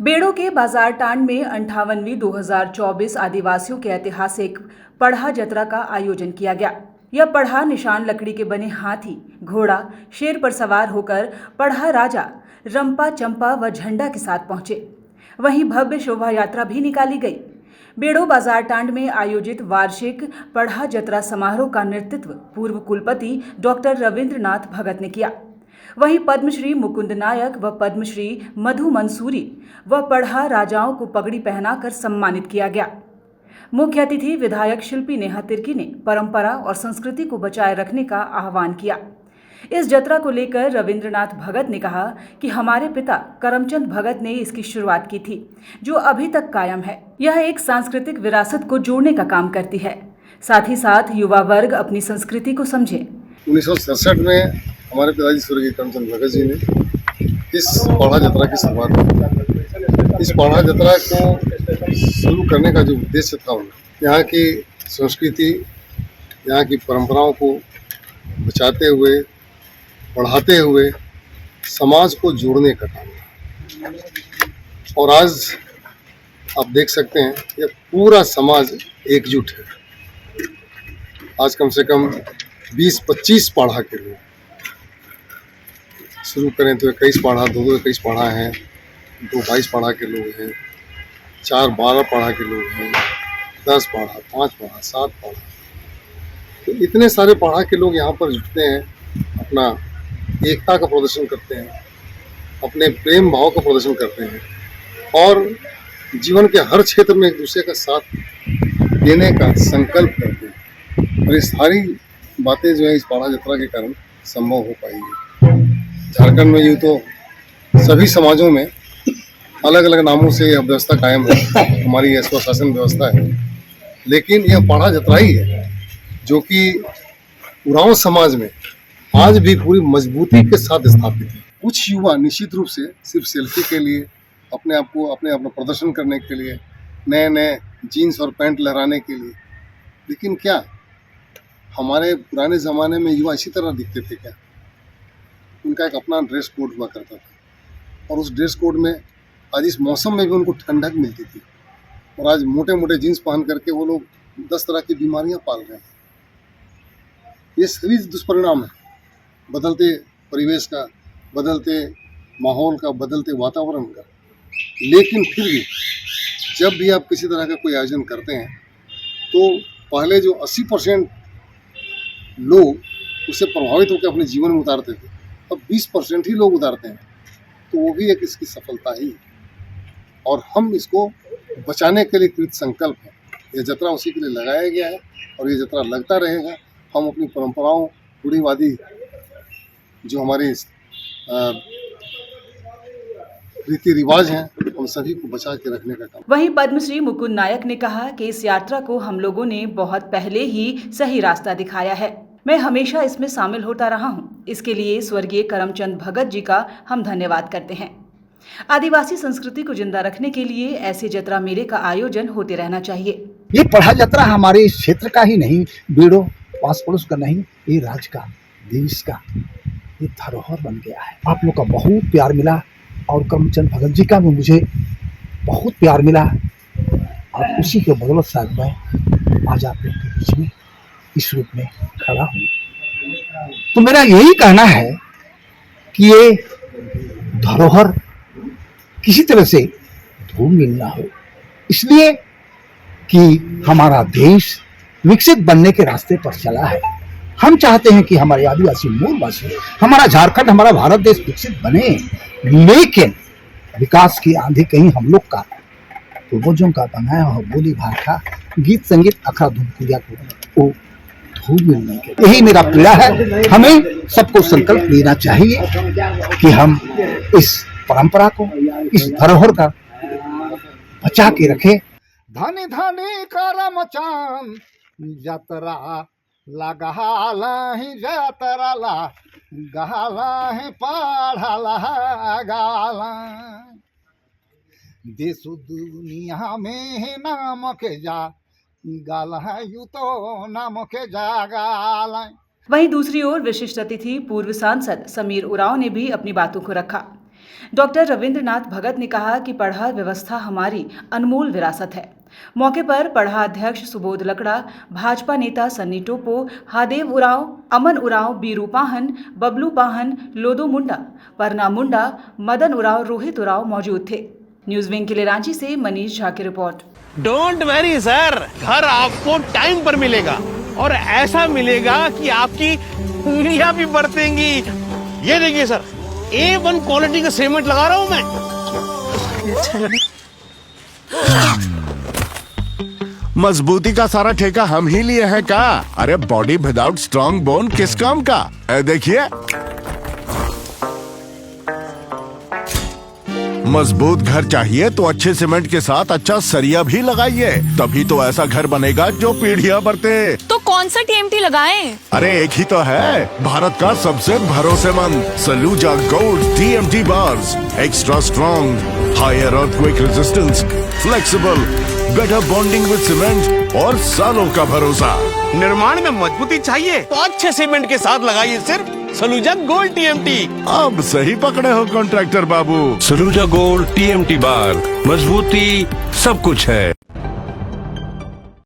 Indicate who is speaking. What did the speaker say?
Speaker 1: बेड़ो के बाजार टांड में 58वीं 2024 आदिवासियों के ऐतिहासिक पढ़ा जतरा का आयोजन किया गया। यह पढ़ा निशान लकड़ी के बने हाथी, घोड़ा, शेर पर सवार होकर पढ़ा राजा रंपा चंपा व झंडा के साथ पहुंचे। वहीं भव्य शोभा यात्रा भी निकाली गई। बेड़ो बाजार टांड में आयोजित वार्षिक पढ़ा जतरा समारोह का नेतृत्व पूर्व कुलपति डॉक्टर रविंद्रनाथ भगत ने किया। वहीं पद्मश्री मुकुंद नायक व पद्मश्री मधु मंसूरी व पढ़ा राजाओं को पगड़ी पहनाकर सम्मानित किया गया। मुख्य अतिथि विधायक शिल्पी नेहा तिर्की ने परंपरा और संस्कृति को बचाए रखने का आह्वान किया। इस जतरा को लेकर रविंद्रनाथ भगत ने कहा कि हमारे पिता करमचंद भगत ने इसकी शुरुआत की थी, जो अभी तक कायम है। यह एक सांस्कृतिक विरासत को जोड़ने का काम करती है, साथ ही साथ युवा वर्ग अपनी संस्कृति को समझे।
Speaker 2: 1967 में हमारे पिताजी स्वर्गीय करमचंद भगत जी ने इस पढ़ा जतरा की शुरुआत की। इस पढ़ा जतरा को शुरू करने का जो उद्देश्य था, यहाँ की संस्कृति, यहाँ की परंपराओं को बचाते हुए, बढ़ाते हुए समाज को जोड़ने का काम था। और आज आप देख सकते हैं ये पूरा समाज एकजुट है। आज कम से कम 20-25 पढ़ा के लोग, शुरू करें तो 21 पढ़ा, 2 21 पढ़ा हैं, 2 22 पढ़ा के लोग हैं, 4 12 पढ़ा के लोग हैं, 10 पढ़ा, 5 पढ़ा, 7 पढ़ा। तो इतने सारे पढ़ा के लोग यहाँ पर जुटते हैं, अपना एकता का प्रदर्शन करते हैं, अपने प्रेम भाव का प्रदर्शन करते हैं और जीवन के हर क्षेत्र में एक दूसरे का साथ देने का संकल्प करते हैं। और ये सारी बातें जो है इस पढ़ा जतरा के कारण संभव हो पाई है। झारखंड में यूँ तो सभी समाजों में अलग अलग नामों से यह व्यवस्था कायम है, हमारी यह स्वशासन व्यवस्था है, लेकिन यह पढ़ा जतरा ही है जो कि उरांव समाज में आज भी पूरी मजबूती के साथ स्थापित है। कुछ युवा निश्चित रूप से सिर्फ सेल्फी के लिए, अपने आप को अपना प्रदर्शन करने के लिए, नए नए जीन्स और पैंट लहराने के लिए, लेकिन क्या हमारे पुराने ज़माने में युवा इसी तरह दिखते थे क्या? उनका एक अपना ड्रेस कोड हुआ करता था और उस ड्रेस कोड में आज इस मौसम में भी उनको ठंडक मिलती थी। और आज मोटे मोटे जीन्स पहन करके वो लोग 10 तरह की बीमारियां पाल रहे हैं। ये सभी दुष्परिणाम है बदलते परिवेश का, बदलते माहौल का, बदलते वातावरण का। लेकिन फिर भी जब भी आप किसी तरह का कोई आयोजन करते हैं तो पहले जो 80% लोग उससे प्रभावित होकर अपने जीवन में उतारते थे, अब 20% ही लोग उतारते हैं। तो वो भी एक इसकी सफलता ही है और हम इसको बचाने के लिए कृत संकल्प है। ये जतरा उसी के लिए लगाया गया है और ये जतरा लगता रहेगा। हम अपनी परंपराओं, रूढ़िवादी जो हमारी रीति रिवाज हैं, हम सभी को बचा के रखने का काम।
Speaker 1: वहीं पद्मश्री मुकुंद नायक ने कहा कि इस यात्रा को हम लोगों ने बहुत पहले ही सही रास्ता दिखाया है। मैं हमेशा इसमें शामिल होता रहा हूँ। इसके लिए स्वर्गीय करमचंद भगत जी का हम धन्यवाद करते हैं। आदिवासी संस्कृति को जिंदा रखने के लिए ऐसे जतरा मेले का आयोजन होते रहना चाहिए।
Speaker 3: ये पढ़ा जतरा हमारे इस क्षेत्र का ही नहीं, बेड़ो पास पड़ोस का नहीं, ये राज्य का, देश का ये धरोहर बन गया है। आप लोग का बहुत प्यार मिला और करमचंद भगत जी का भी मुझे बहुत प्यार मिला और उसी के बदौलत शायद मैं आज आप लोग के बीच में इस रूप में खड़ा हूँ। तो मेरा यही कहना है कि ये धरोहर किसी तरह से धूमिल ना हो, इसलिए कि हमारा देश विकसित बनने के रास्ते पर चला है। हम चाहते हैं कि हमारे आदिवासी मूलवासी, हमारा झारखंड, हमारा भारत देश विकसित बने, लेकिन विकास की आंधी कहीं हम लोग का पूर्वजों का बनाया हुआ बोली भाषा, गीत संगीत, अखड़ा धूम पूजा को धूल मिलने के, यही मेरा पीड़ा है। हमें सबको संकल्प लेना चाहिए कि हम इस परंपरा को, इस धरोहर का बचा के रखें। धानी धानी करमचंद जतरा लगाही जतरा लगाही पढ़ा गाला, देश दुनिया में नाम के जा गाला यू तो नाम के जा गाला।
Speaker 1: वहीं दूसरी ओर विशिष्ट अतिथि पूर्व सांसद समीर उरांव ने भी अपनी बातों को रखा। डॉक्टर रविंद्रनाथ भगत ने कहा कि पढ़ा व्यवस्था हमारी अनमोल विरासत है। मौके पर पढ़ा अध्यक्ष सुबोध लकड़ा, भाजपा नेता सन्नी टोपो, हादेव उरांव, अमन उरांव, बीरू पाहन, बबलू पाहन, लोदो मुंडा, परना मुंडा, मदन उरांव, रोहित उरांव मौजूद थे। न्यूज विंग के लिए रांची से मनीष झा की रिपोर्ट।
Speaker 4: डोंट वरी सर, घर आपको टाइम पर मिलेगा और ऐसा मिलेगा कि आपकी उंगलियां भी बरतेंगी। ये देखिए सर, A1 क्वालिटी का सीमेंट लगा रहा हूं मैं।
Speaker 5: मजबूती का सारा ठेका हम ही लिए हैं का? अरे बॉडी विदाउट स्ट्रॉन्ग बोन किस काम का? देखिए, मजबूत घर चाहिए तो अच्छे सीमेंट के साथ अच्छा सरिया भी लगाइए, तभी तो ऐसा घर बनेगा जो पीढ़ियां बरते।
Speaker 6: तो कौन सा TMT लगाएं?
Speaker 5: अरे एक ही तो है, भारत का सबसे भरोसेमंद Saluja gold TMT bars. Extra strong, higher earthquake resistance, flexible, better bonding with cement और सालों का भरोसा।
Speaker 4: निर्माण में मजबूती चाहिए तो अच्छे सीमेंट के साथ लगाइए सिर्फ सलूजा गोल्ड TMT।
Speaker 5: अब सही पकड़े हो कॉन्ट्रैक्टर बाबू।
Speaker 7: सलूजा गोल्ड TMT बार, मजबूती सब कुछ है।